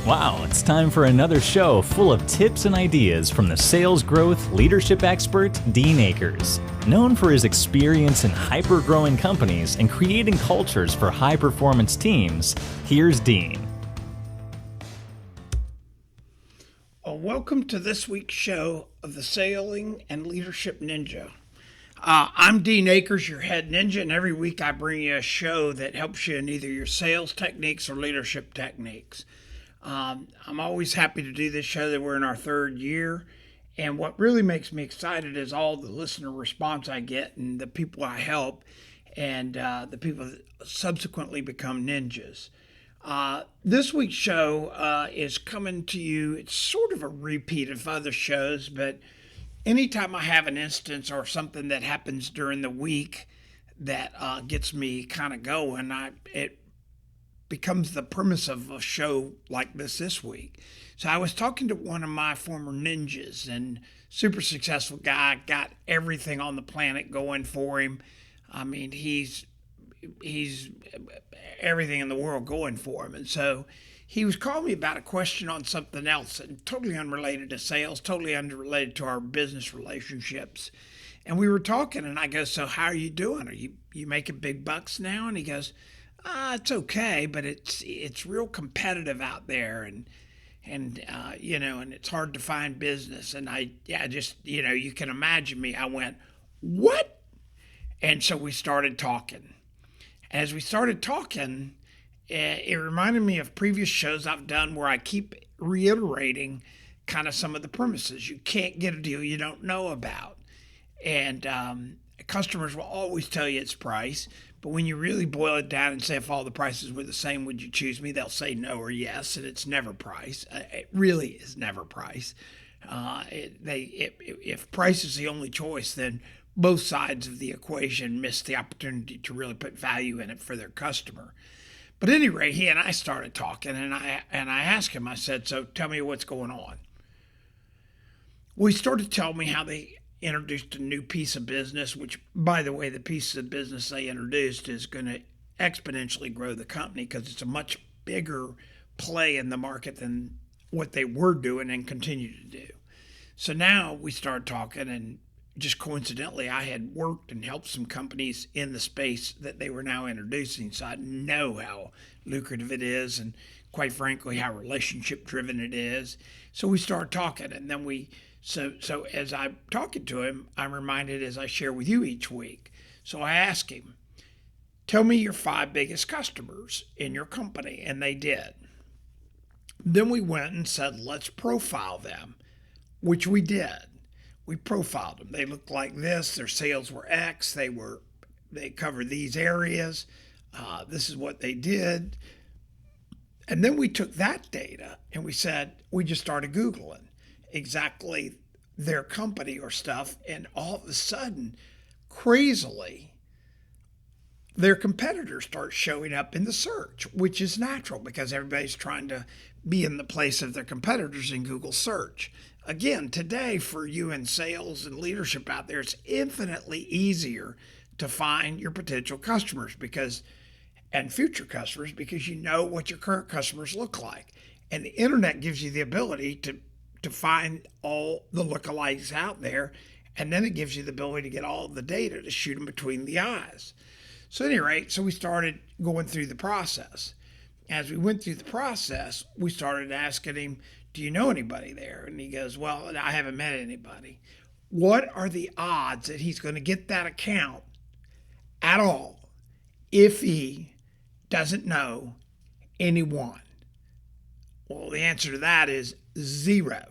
Wow, it's time for another show full of tips and ideas from the sales growth leadership expert, Dean Akers. Known for his experience in hyper-growing companies and creating cultures for high-performance teams, here's Dean. Welcome to this week's show of the Sailing and Leadership Ninja. I'm Dean Akers, your head ninja, and every week I bring you a show that helps you in either your sales techniques or leadership techniques. I'm always happy to do this show that we're in our third year, and what really makes me excited is all the listener response I get and the people I help and the people that subsequently become ninjas. This week's show is coming to you. It's sort of a repeat of other shows, but anytime I have an instance or something that happens during the week that gets me kind of going, it becomes the premise of a show like this week. So I was talking to one of my former ninjas, and super successful guy, got everything on the planet going for him. I mean, he's everything in the world going for him. And so he was calling me about a question on something else, and totally unrelated to sales, totally unrelated to our business relationships. And we were talking, and I go, so how are you doing? Are you making big bucks now? And he goes, it's okay, but it's real competitive out there, and it's hard to find business. And you can imagine me. I went, what? And so we started talking. As we started talking, it reminded me of previous shows I've done where I keep reiterating kind of some of the premises. You can't get a deal you don't know about. And customers will always tell you it's price. But when you really boil it down and say, if all the prices were the same, would you choose me? They'll say no or yes, and it's never price. It really is never price. If price is the only choice, then both sides of the equation miss the opportunity to really put value in it for their customer. But anyway, he and I started talking, and I asked him, I said, so tell me what's going on. Well, he started telling me how they introduced a new piece of business, which, by the way, the piece of business they introduced is going to exponentially grow the company because it's a much bigger play in the market than what they were doing and continue to do. So now we started talking, and just coincidentally, I had worked and helped some companies in the space that they were now introducing, so I know how lucrative it is and, quite frankly, how relationship-driven it is. So we started talking, and then So as I'm talking to him, I'm reminded, as I share with you each week. So I asked him, tell me your 5 biggest customers in your company, and they did. Then we went and said, let's profile them, which we did. We profiled them. They looked like this. Their sales were X. They covered these areas. This is what they did. And then we took that data and we just started Googling exactly their company or stuff, and all of a sudden, crazily, their competitors start showing up in the search, which is natural because everybody's trying to be in the place of their competitors in Google search. Again, today for you in sales and leadership out there, it's infinitely easier to find your potential customers and future customers because you know what your current customers look like. And the internet gives you the ability to find all the lookalikes out there, and then it gives you the ability to get all the data to shoot them between the eyes. So anyway, we started going through the process. As we went through the process, we started asking him, do you know anybody there? And he goes, well, I haven't met anybody. What are the odds that he's going to get that account at all if he doesn't know anyone? Well, the answer to that is 0.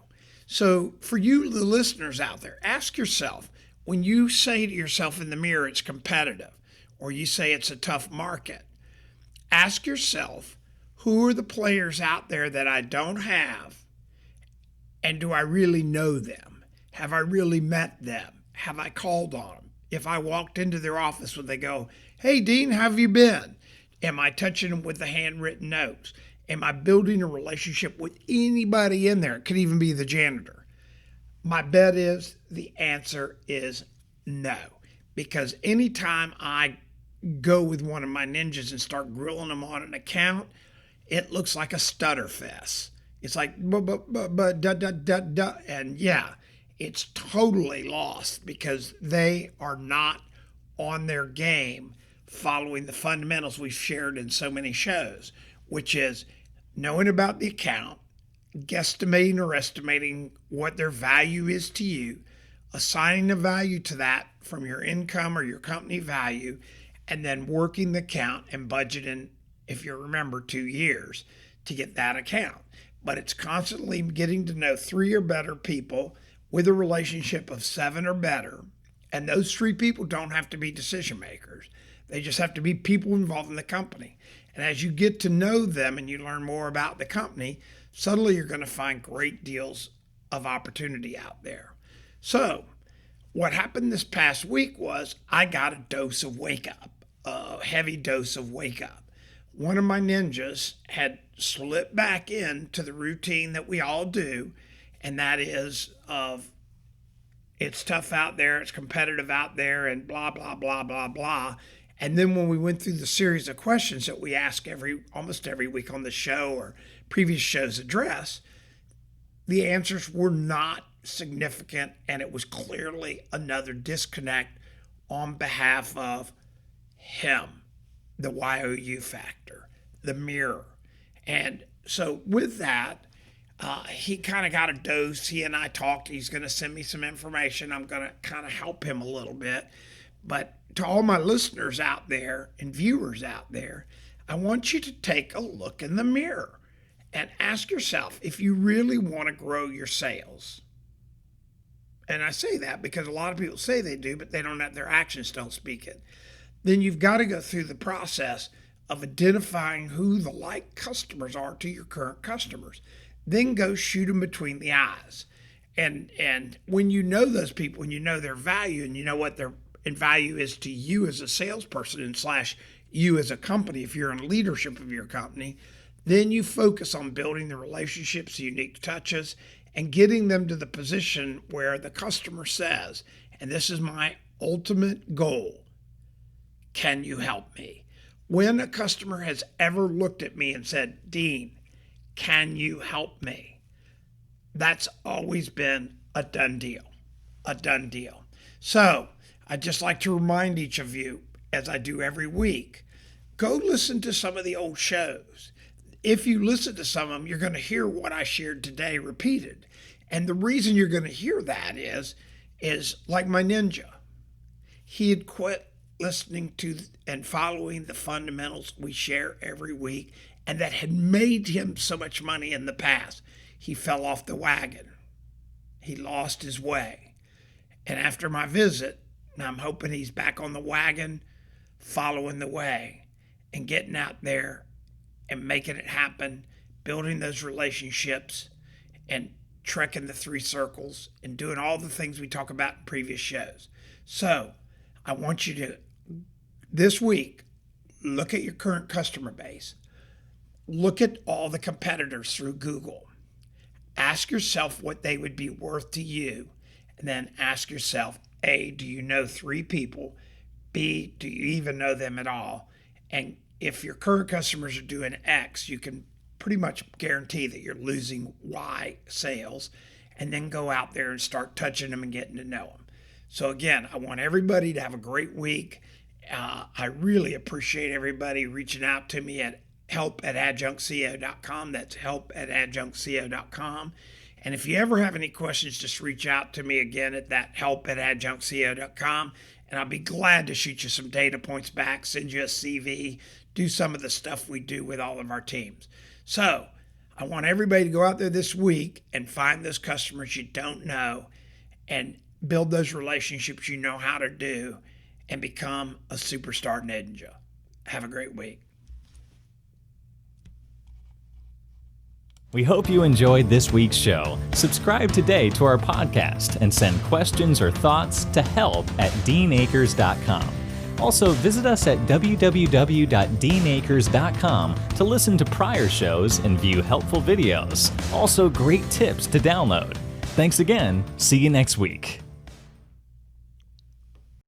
So for you, the listeners out there, ask yourself, when you say to yourself in the mirror it's competitive, or you say it's a tough market, ask yourself, who are the players out there that I don't have, and do I really know them? Have I really met them? Have I called on them? If I walked into their office, would they go, hey, Dean, how have you been? Am I touching them with the handwritten notes? Am I building a relationship with anybody in there? It could even be the janitor. My bet is the answer is no. Because anytime I go with one of my ninjas and start grilling them on an account, it looks like a stutter fest. It's like, but, duh, duh, duh, duh. And yeah, it's totally lost because they are not on their game following the fundamentals we've shared in so many shows, which is knowing about the account, guesstimating or estimating what their value is to you, assigning a value to that from your income or your company value, and then working the account and budgeting, if you remember, 2 years to get that account. But it's constantly getting to know 3 or better people with a relationship of 7 or better. And those 3 people don't have to be decision makers. They just have to be people involved in the company. And as you get to know them and you learn more about the company, suddenly you're going to find great deals of opportunity out there. So what happened this past week was I got a dose of wake up, a heavy dose of wake up. One of my ninjas had slipped back into the routine that we all do, and that is of it's tough out there, it's competitive out there, and blah, blah, blah, blah, blah. And then when we went through the series of questions that we ask almost every week on the show or previous shows address, the answers were not significant, and it was clearly another disconnect on behalf of him, the YOU factor, the mirror. And so with that, he kind of got a dose. He and I talked. He's going to send me some information. I'm going to kind of help him a little bit. But to all my listeners out there and viewers out there, I want you to take a look in the mirror and ask yourself if you really want to grow your sales. And I say that because a lot of people say they do, but they don't have their actions don't speak it. Then you've got to go through the process of identifying who the like customers are to your current customers. Then go shoot them between the eyes. And when you know those people and you know their value and you know what their value is to you as a salesperson and / you as a company, if you're in leadership of your company, then you focus on building the relationships, the unique touches, and getting them to the position where the customer says, and this is my ultimate goal, can you help me? When a customer has ever looked at me and said, Dean, can you help me? That's always been a done deal, a done deal. So I'd just like to remind each of you, as I do every week, go listen to some of the old shows. If you listen to some of them, you're going to hear what I shared today repeated. And the reason you're going to hear that is like my ninja. He had quit listening to and following the fundamentals we share every week, and that had made him so much money in the past. He fell off the wagon. He lost his way. And after my visit, I'm hoping he's back on the wagon, following the way, and getting out there and making it happen, building those relationships, and trekking the 3 circles, and doing all the things we talk about in previous shows. So I want you to, this week, look at your current customer base. Look at all the competitors through Google. Ask yourself what they would be worth to you. And then ask yourself, A, do you know 3 people? B, do you even know them at all? And if your current customers are doing X, you can pretty much guarantee that you're losing Y sales. And then go out there and start touching them and getting to know them. So again, I want everybody to have a great week. I really appreciate everybody reaching out to me at help@adjunctco.com. That's help@adjunctco.com. And if you ever have any questions, just reach out to me again at that help@adjunctco.com. And I'll be glad to shoot you some data points back, send you a CV, do some of the stuff we do with all of our teams. So I want everybody to go out there this week and find those customers you don't know and build those relationships you know how to do and become a superstar ninja. Have a great week. We hope you enjoyed this week's show. Subscribe today to our podcast and send questions or thoughts to help@deanakers.com. Also, visit us at www.deanakers.com to listen to prior shows and view helpful videos. Also, great tips to download. Thanks again. See you next week.